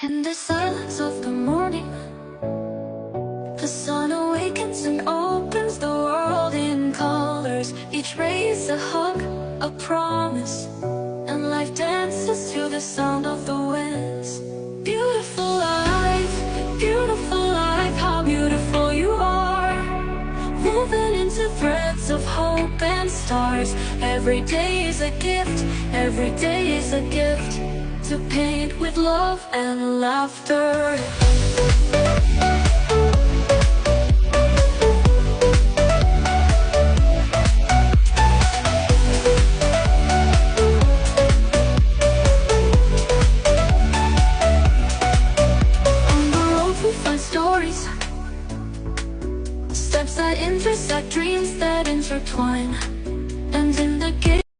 In the silence of the morning, the sun awakens and opens the world in colors. Each ray is a hug, a promise, and life dances to the sound of the winds. Beautiful life, how beautiful you are, woven into threads of hope and stars. Every day is a gift, every day is a gift, to paint with love and laughter. On the road we find stories, steps that intersect, dreams that intertwine.